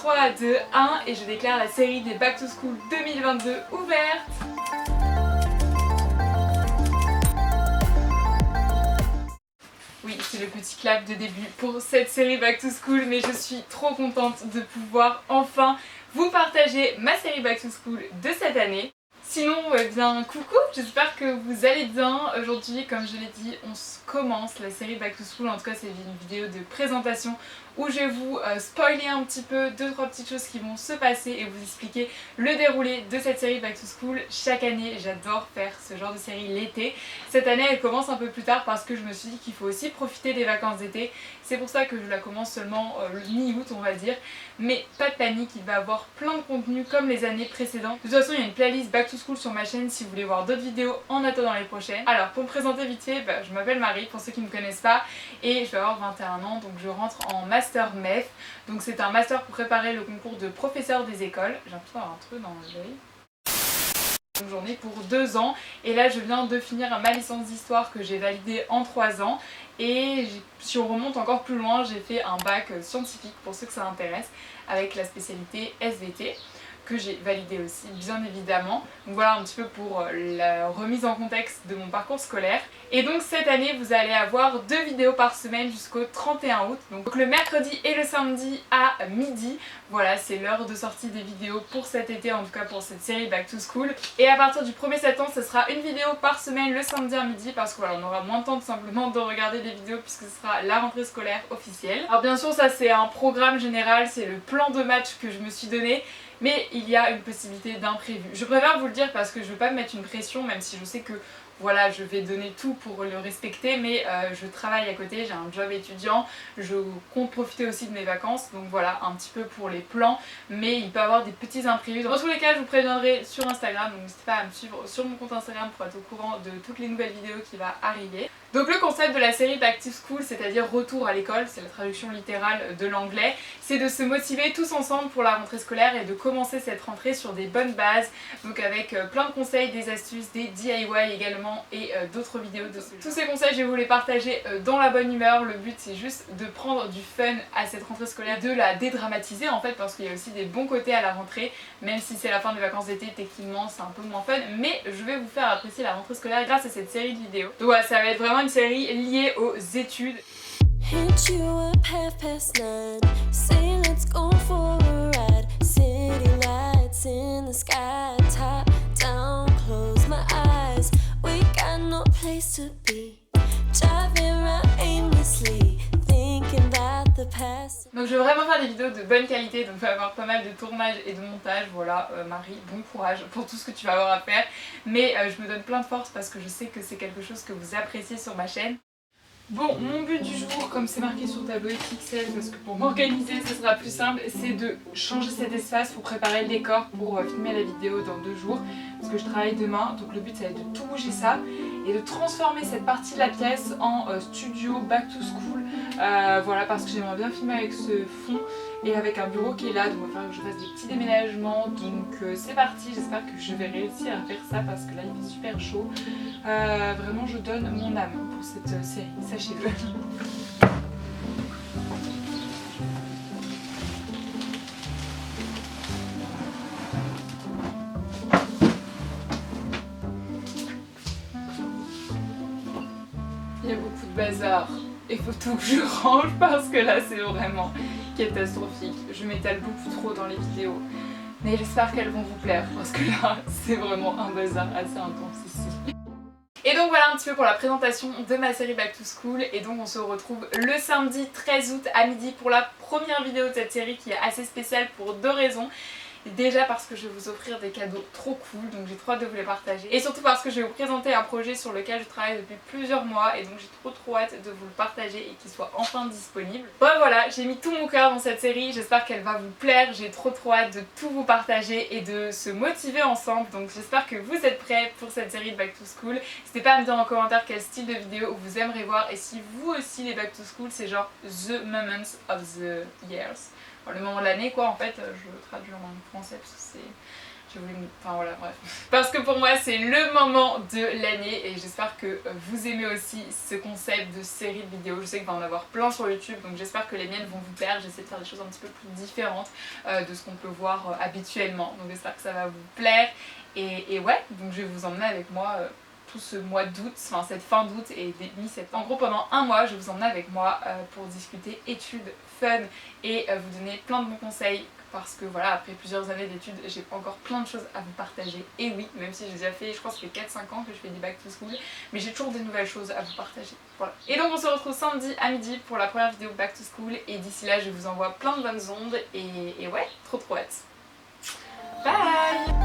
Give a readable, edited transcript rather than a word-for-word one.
3, 2, 1 et je déclare la série des Back to School 2022 ouverte. Oui, c'est le petit clap de début pour cette série Back to School, mais je suis trop contente de pouvoir enfin vous partager ma série Back to School de cette année. Sinon, eh bien coucou, j'espère que vous allez bien. Aujourd'hui, comme je l'ai dit, on commence la série Back to School, en tout cas c'est une vidéo de présentation où je vais vous spoiler un petit peu 2-3 petites choses qui vont se passer et vous expliquer le déroulé de cette série Back to School. Chaque année, j'adore faire ce genre de série l'été. Cette année, elle commence un peu plus tard parce que je me suis dit qu'il faut aussi profiter des vacances d'été. C'est pour ça que je la commence seulement le mi-août, on va dire. Mais pas de panique, il va y avoir plein de contenu comme les années précédentes. De toute façon, il y a une playlist Back to School sur ma chaîne si vous voulez voir d'autres vidéos en attendant les prochaines. Alors, pour me présenter vite fait, je m'appelle Marie, pour ceux qui ne me connaissent pas, et je vais avoir 21 ans, donc je rentre en Master MEF. Donc c'est un master pour préparer le concours de professeur des écoles. J'ai l'impression d'avoir un truc dans l'œil. Une journée pour 2 ans et là je viens de finir ma licence d'histoire que j'ai validée en 3 ans et si on remonte encore plus loin, j'ai fait un bac scientifique pour ceux que ça intéresse avec la spécialité SVT que j'ai validé aussi bien évidemment. Donc voilà un petit peu pour la remise en contexte de mon parcours scolaire. Et donc cette année vous allez avoir 2 vidéos par semaine jusqu'au 31 août. Donc le mercredi et le samedi à midi. Voilà, c'est l'heure de sortie des vidéos pour cet été, en tout cas pour cette série Back to School. Et à partir du 1er septembre, ce sera une vidéo par semaine le samedi à midi parce que voilà, on aura moins de temps tout simplement de regarder des vidéos puisque ce sera la rentrée scolaire officielle. Alors bien sûr ça c'est un programme général, c'est le plan de match que je me suis donné. Mais il y a une possibilité d'imprévu. Je préfère vous le dire parce que je veux pas me mettre une pression, même si je sais que voilà, je vais donner tout pour le respecter, mais je travaille à côté, j'ai un job étudiant, je compte profiter aussi de mes vacances, donc voilà, un petit peu pour les plans, mais il peut y avoir des petits imprévus. Dans tous les cas, je vous préviendrai sur Instagram, donc n'hésitez pas à me suivre sur mon compte Instagram pour être au courant de toutes les nouvelles vidéos qui vont arriver. Donc le concept de la série Back to School, c'est-à-dire retour à l'école, c'est la traduction littérale de l'anglais, c'est de se motiver tous ensemble pour la rentrée scolaire et de commencer cette rentrée sur des bonnes bases, donc avec plein de conseils, des astuces, des DIY également et d'autres vidéos de tous ces conseils je vais vous les partager dans la bonne humeur. Le but c'est juste de prendre du fun à cette rentrée scolaire, de la dédramatiser en fait parce qu'il y a aussi des bons côtés à la rentrée, même si c'est la fin des vacances d'été techniquement c'est un peu moins fun, mais je vais vous faire apprécier la rentrée scolaire grâce à cette série de vidéos. Donc voilà, ça va être vraiment une série liée aux études. Hit you up 9:30, say let's go for a ride, city lights in the sky, top down, close my eyes, we got no place to be, driving around aimlessly, thinking about the past. Donc je veux vraiment faire des vidéos de bonne qualité, donc il va y avoir pas mal de tournage et de montage, voilà Marie, bon courage pour tout ce que tu vas avoir à faire, mais je me donne plein de force parce que je sais que c'est quelque chose que vous appréciez sur ma chaîne. Bon, mon but du jour, comme c'est marqué sur le tableau XXL, parce que pour m'organiser ce sera plus simple, c'est de changer cet espace pour préparer le décor pour filmer la vidéo dans 2 jours, parce que je travaille demain, donc le but ça va être de tout bouger ça et de transformer cette partie de la pièce en studio Back to School, voilà, parce que j'aimerais bien filmer avec ce fond et avec un bureau qui est là, donc il va falloir que je fasse des petits déménagements, donc c'est parti, j'espère que je vais réussir à faire ça parce que là il fait super chaud. Vraiment je donne mon âme pour cette série, sachez-le. Il y a beaucoup de bazar, il faut tout que je range parce que là c'est vraiment catastrophique. Je m'étale beaucoup trop dans les vidéos, mais j'espère qu'elles vont vous plaire parce que là c'est vraiment un bazar assez intense ici. Et donc voilà un petit peu pour la présentation de ma série Back to School, et donc on se retrouve le samedi 13 août à midi pour la première vidéo de cette série qui est assez spéciale pour 2 raisons. Déjà parce que je vais vous offrir des cadeaux trop cool, donc j'ai trop hâte de vous les partager. Et surtout parce que je vais vous présenter un projet sur lequel je travaille depuis plusieurs mois et donc j'ai trop hâte de vous le partager et qu'il soit enfin disponible. Bref voilà, j'ai mis tout mon cœur dans cette série, j'espère qu'elle va vous plaire, j'ai trop hâte de tout vous partager et de se motiver ensemble. Donc j'espère que vous êtes prêts pour cette série de Back to School. N'hésitez pas à me dire en commentaire quel style de vidéo vous aimeriez voir et si vous aussi les Back to School c'est genre the moments of the years. Le moment de l'année quoi, en fait je le traduis en français parce que c'est... Enfin voilà, bref. Parce que pour moi c'est le moment de l'année et j'espère que vous aimez aussi ce concept de série de vidéos. Je sais qu'il va en avoir plein sur YouTube, donc j'espère que les miennes vont vous plaire. J'essaie de faire des choses un petit peu plus différentes de ce qu'on peut voir habituellement, donc j'espère que ça va vous plaire. Et ouais, donc je vais vous emmener avec moi tout ce mois d'août, enfin cette fin d'août et mi-septembre. En gros pendant un mois je vais vous emmener avec moi pour discuter études, fun et vous donner plein de bons conseils parce que voilà, après plusieurs années d'études j'ai encore plein de choses à vous partager. Et oui, même si j'ai déjà fait, je crois que ça fait 4-5 ans que je fais des back to school, mais j'ai toujours des nouvelles choses à vous partager. Voilà. Et donc on se retrouve samedi à midi pour la première vidéo back to school et d'ici là je vous envoie plein de bonnes ondes et ouais, trop hâte. Bye.